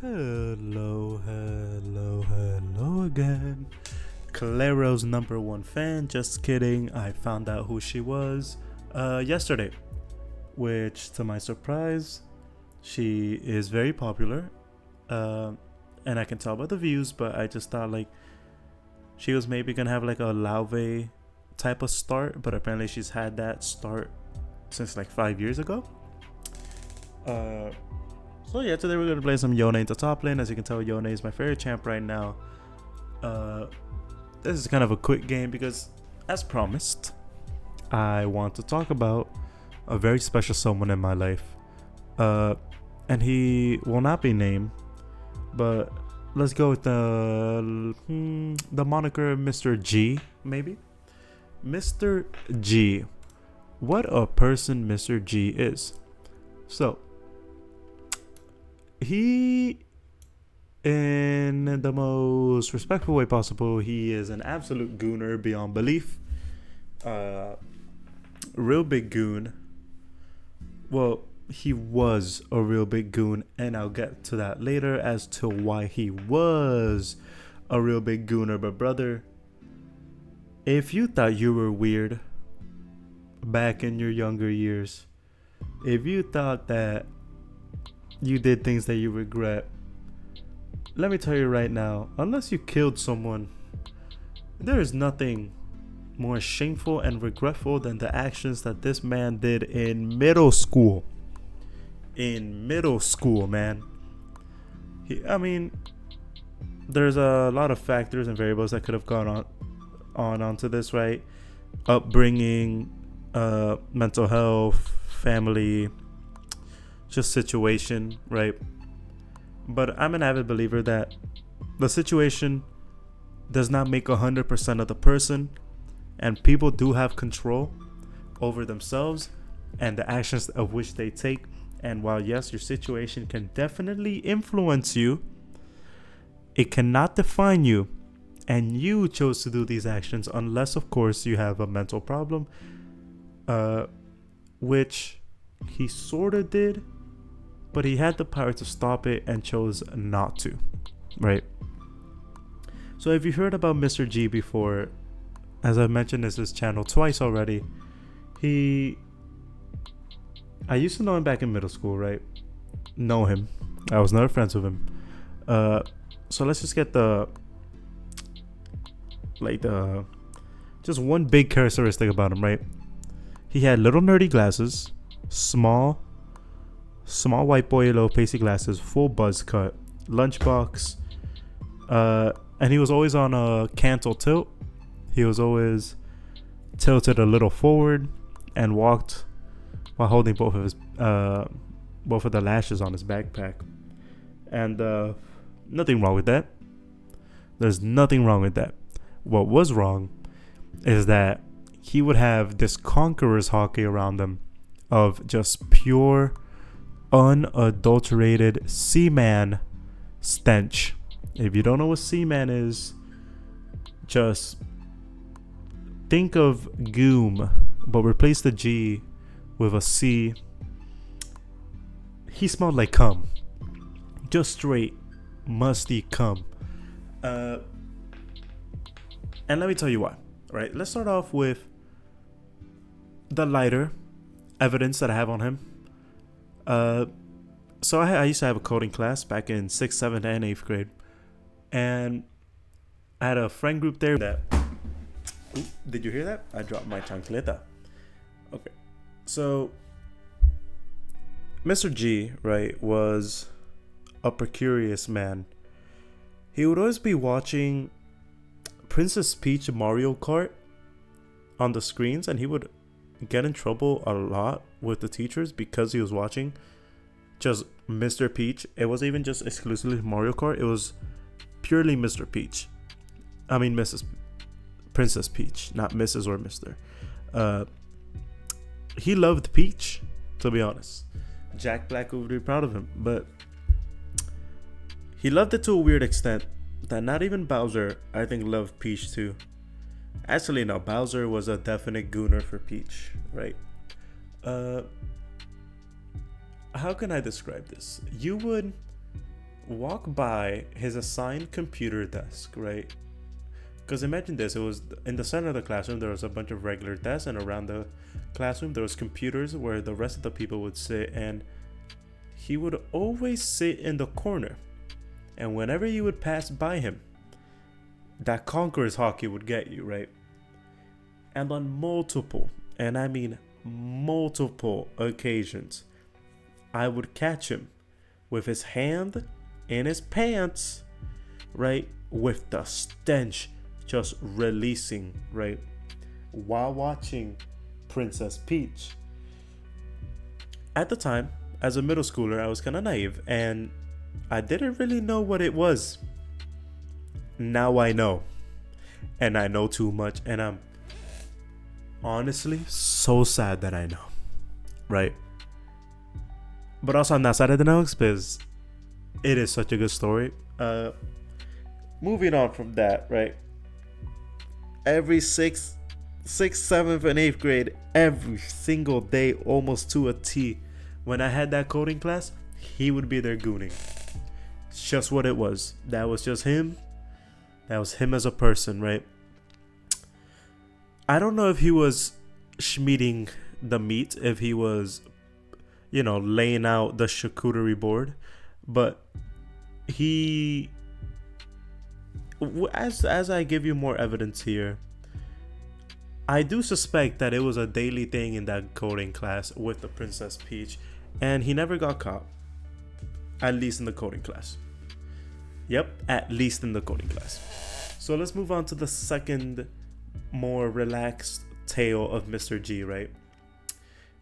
Hello again. Claro's number one fan. Just kidding. I found out who she was yesterday, which to my surprise, she is very popular. Uh, and I can tell by the views, but I just thought like she was maybe gonna have like a Lauve type of start, but apparently she's had that start since like 5 years ago. So yeah, today we're gonna play some Yone into top lane. As you can tell, Yone is my favorite champ right now. This is kind of a quick game because, as promised, I want to talk about a very special someone in my life. And he will not be named, but let's go with the moniker Mr. G, maybe. Mr. G. What a person Mr. G is. So, he, in the most respectful way possible, he is an absolute gooner beyond belief. Real big goon. Well, he was a real big goon, and I'll get to that later as to why he was a real big gooner. But brother, if you thought you were weird back in your younger years, if you thought that you did things that you regret, let me tell you right now, unless you killed someone, there is nothing more shameful and regretful than the actions that this man did in middle school. In middle school, man. There's a lot of factors and variables that could have gone onto this, right? Upbringing, mental health, family, just situation, right? But I'm an avid believer that the situation does not make 100% of the person, and people do have control over themselves and the actions of which they take. And while yes, your situation can definitely influence you, it cannot define you. And you chose to do these actions unless, of course, you have a mental problem, which he sort of did, but he had the power to stop it and chose not to, right? So if you heard about Mr. G before, as I've mentioned this channel twice already, I used to know him back in middle school, right? Know him. I was never friends with him. So let's just get just one big characteristic about him, right? He had little nerdy glasses, small white boy low pasty glasses, full buzz cut, lunchbox, and he was always on a cantle tilt. He was always tilted a little forward and walked while holding both of the lashes on his backpack. And nothing wrong with that. There's nothing wrong with that. What was wrong is that he would have this conqueror's hockey around him of just pure, unadulterated seaman stench. If you don't know what seaman is, just think of goom, but replace the G with a C. He smelled like cum. Just straight musty cum. And let me tell you why. Right, let's start off with the lighter evidence that I have on him. So I used to have a coding class back in 6th, 7th, and 8th grade. And I had a friend group there that... Ooh, did you hear that? I dropped my chancleta. Okay. So, Mr. G, right, was a precarious man. He would always be watching Princess Peach Mario Kart on the screens, and he would get in trouble a lot with the teachers because he was watching just Mr. Peach. It wasn't even just exclusively Mario Kart, it was purely Mr. Peach. I mean Mrs. Princess Peach, not Mrs. or Mr. He loved Peach, to be honest. Jack Black would be proud of him, but he loved it to a weird extent that not even Bowser, I think, loved Peach too. Actually, no, Bowser was a definite gooner for Peach, right? How can I describe this? You would walk by his assigned computer desk, right? Because imagine this, it was in the center of the classroom, there was a bunch of regular desks, and around the classroom there was computers where the rest of the people would sit, and he would always sit in the corner. And whenever you would pass by him, that Conquerors hockey would get you, right? And on multiple, and I mean multiple occasions, I would catch him with his hand in his pants, right? With the stench just releasing, right? While watching Princess Peach. At the time, as a middle schooler, I was kind of naive and I didn't really know what it was. Now I know. And I know too much, and I'm honestly so sad that I know, right? But also I'm not sad at the notes because it is such a good story. Moving on from that, right? Every sixth, 7th, and 8th grade, every single day, almost to a T, when I had that coding class, he would be there gooning. It's just what it was. That was just him. That was him as a person, right? I don't know if he was schmeating the meat, if he was, laying out the charcuterie board, but he, as I give you more evidence here, I do suspect that it was a daily thing in that coding class with the Princess Peach, and he never got caught, at least in the coding class. Yep, at least in the coding class. So let's move on to the second, more relaxed tale of Mr. G, right?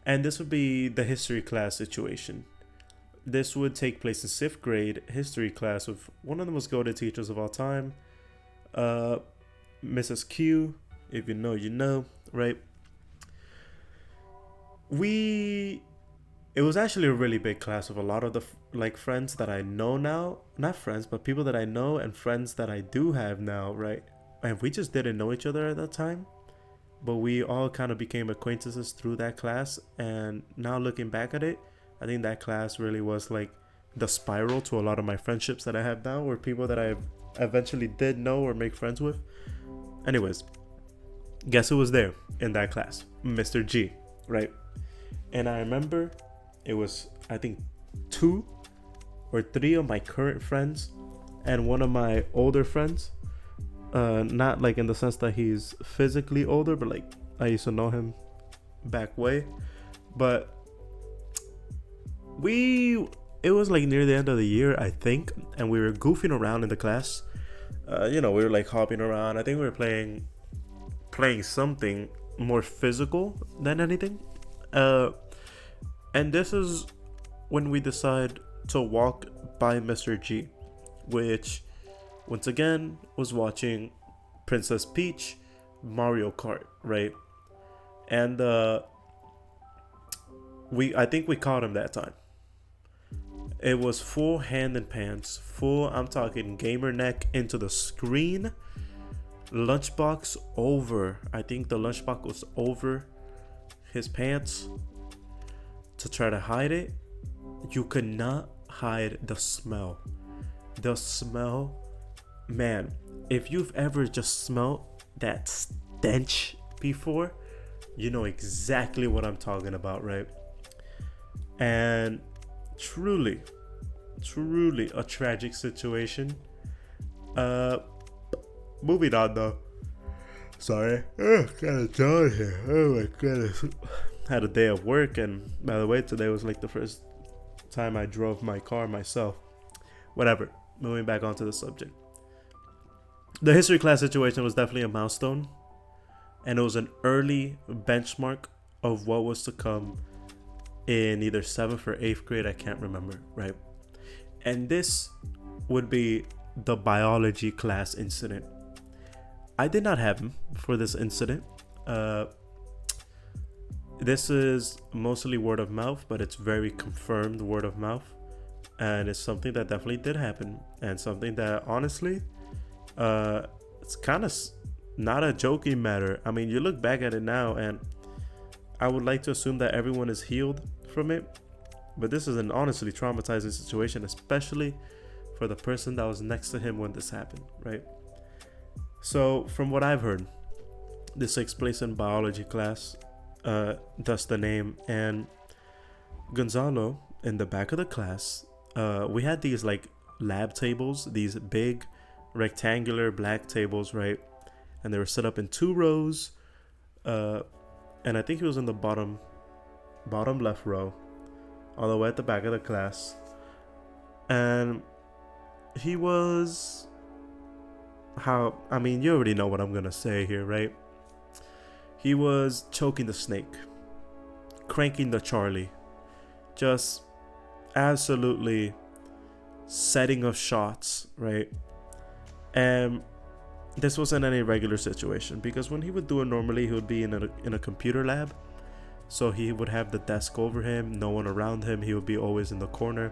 And this would be the history class situation. This would take place in 6th grade history class with one of the most goated teachers of all time, Mrs. Q. If you know, you know, right? It was actually a really big class with a lot of the friends that I know now. Not friends, but people that I know and friends that I do have now, right? And we just didn't know each other at that time. But we all kind of became acquaintances through that class. And now looking back at it, I think that class really was like the spiral to a lot of my friendships that I have now, or people that I eventually did know or make friends with. Anyways, guess who was there in that class? Mr. G, right? And I remember it was, I think, 2 or 3 of my current friends and one of my older friends. Not like in the sense that he's physically older, but like I used to know him back way. But it was like near the end of the year, I think, and we were goofing around in the class. We were like hopping around. I think we were playing something more physical than anything. And this is when we decide to walk by Mr. G, which once again was watching Princess Peach Mario Kart, right? And I think we caught him that time. It was full hand and pants, full, I'm talking gamer neck into the screen, lunchbox over, I think the lunchbox was over his pants to try to hide it. You could not hide the smell. The smell, man, if you've ever just smelled that stench before, you know exactly what I'm talking about, right? And truly a tragic situation. Moving on though. Sorry, kind of tired here. Oh my goodness. Had a day of work, and by the way, today was like the first time I drove my car myself. Whatever. Moving back onto the subject. The history class situation was definitely a milestone, and it was an early benchmark of what was to come in either 7th or 8th grade, I can't remember, right? And this would be the biology class incident. I did not have him for this incident. This is mostly word of mouth, but it's very confirmed word of mouth. And it's something that definitely did happen, and something that honestly, it's kind of not a joking matter. I mean, you look back at it now, and I would like to assume that everyone is healed from it, but this is an honestly traumatizing situation, especially for the person that was next to him when this happened, right? So, from what I've heard, this takes place in biology class, thus the name. And Gonzalo, in the back of the class, we had these like lab tables, these big rectangular black tables, right? And they were set up in two rows. And I think he was in the bottom left row, all the way at the back of the class. And he was you already know what I'm gonna say here, right? He was choking the snake, cranking the Charlie, just absolutely setting of shots, right? And this wasn't any regular situation, because when he would do it normally, he would be in a computer lab. So he would have the desk over him, no one around him. He would be always in the corner.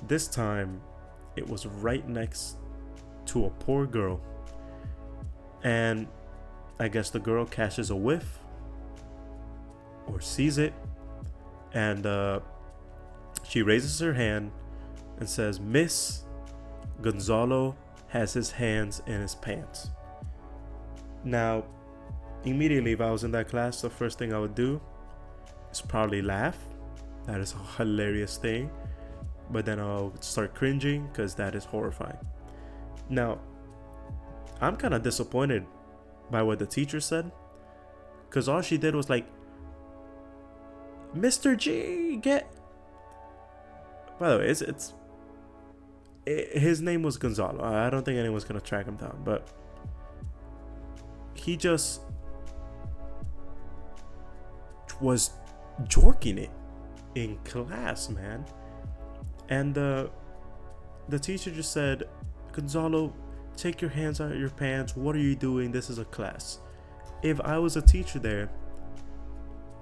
This time, it was right next to a poor girl. And I guess the girl catches a whiff or sees it. And she raises her hand and says, "Miss, Gonzalo has his hands in his pants." Now, immediately, if I was in that class, the first thing I would do is probably laugh. That is a hilarious thing. But then I'll start cringing because that is horrifying. Now, I'm kind of disappointed by what the teacher said, because all she did was like, "Mr. G, get..." By the way, his name was Gonzalo. I don't think anyone's gonna track him down, but he just was jorking it in class, man. And the teacher just said, "Gonzalo, take your hands out of your pants. What are you doing? This is a class." If I was a teacher there,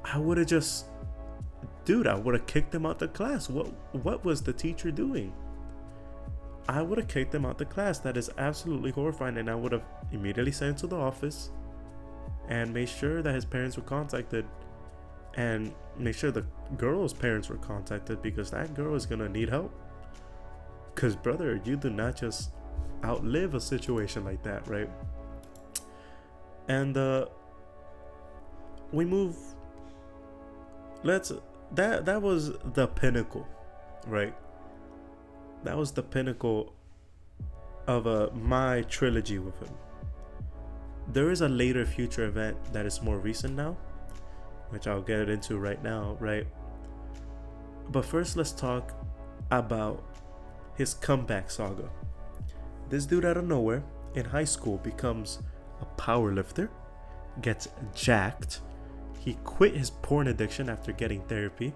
I would have just, I would have kicked him out the class. What was the teacher doing? I would have kicked him out the class. That is absolutely horrifying. And I would have immediately sent him to the office and made sure that his parents were contacted, and make sure the girl's parents were contacted, because that girl is gonna need help. Because, brother, you do not just outlive a situation like that, right? And we move. That was the pinnacle, right? That was the pinnacle of my trilogy with him. There is a later future event that is more recent now, which I'll get into right now, right? But first, let's talk about his comeback saga. This dude out of nowhere in high school becomes a power lifter, gets jacked. He quit his porn addiction after getting therapy,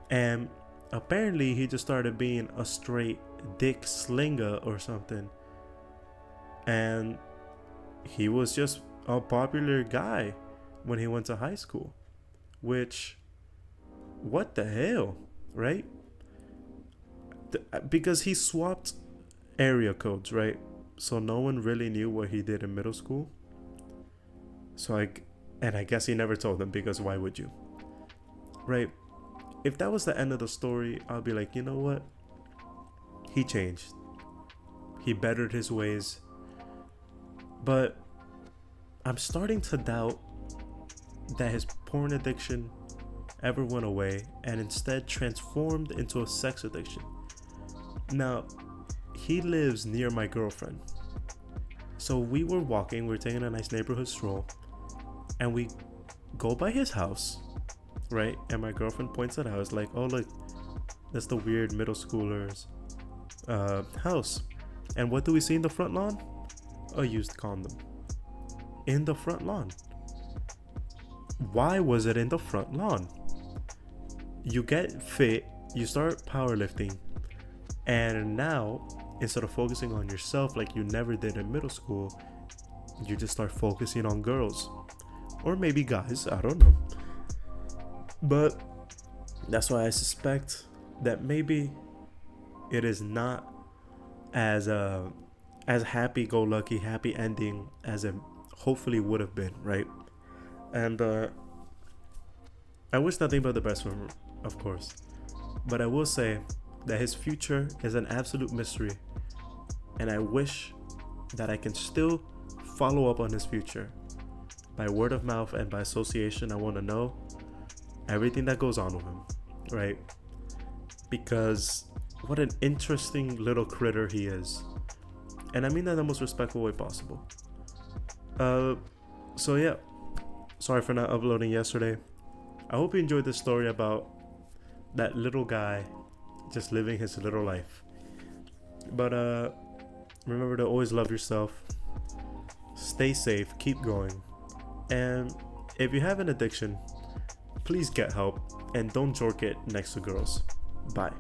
and apparently he just started being a straight dick slinger or something. And he was just a popular guy when he went to high school, which, what the hell, right? Because he swapped area codes, right? So no one really knew what he did in middle school. So I guess he never told them, because why would you, right? If that was the end of the story, I'll be like, you know what? He changed. He bettered his ways. But I'm starting to doubt that his porn addiction ever went away and instead transformed into a sex addiction. Now, he lives near my girlfriend. So we were taking a nice neighborhood stroll, and we go by his house, right? And my girlfriend points it out. It's like, "Oh, look, that's the weird middle schooler's house." And what do we see in the front lawn? A used condom. In the front lawn. Why was it in the front lawn? You get fit, you start powerlifting, and now, instead of focusing on yourself like you never did in middle school, you just start focusing on girls. Or maybe guys, I don't know. But that's why I suspect that maybe it is not as happy-go-lucky, happy ending as it hopefully would have been, right? And I wish nothing but the best for him, of course. But I will say, that his future is an absolute mystery, and I wish that I can still follow up on his future by word of mouth and by association. I want to know everything that goes on with him, right? Because what an interesting little critter he is, and I mean that in the most respectful way possible. So yeah, sorry for not uploading yesterday. I hope you enjoyed this story about that little guy just living his little life. But remember to always love yourself, stay safe, keep going, and if you have an addiction, please get help and don't jork it next to girls. Bye.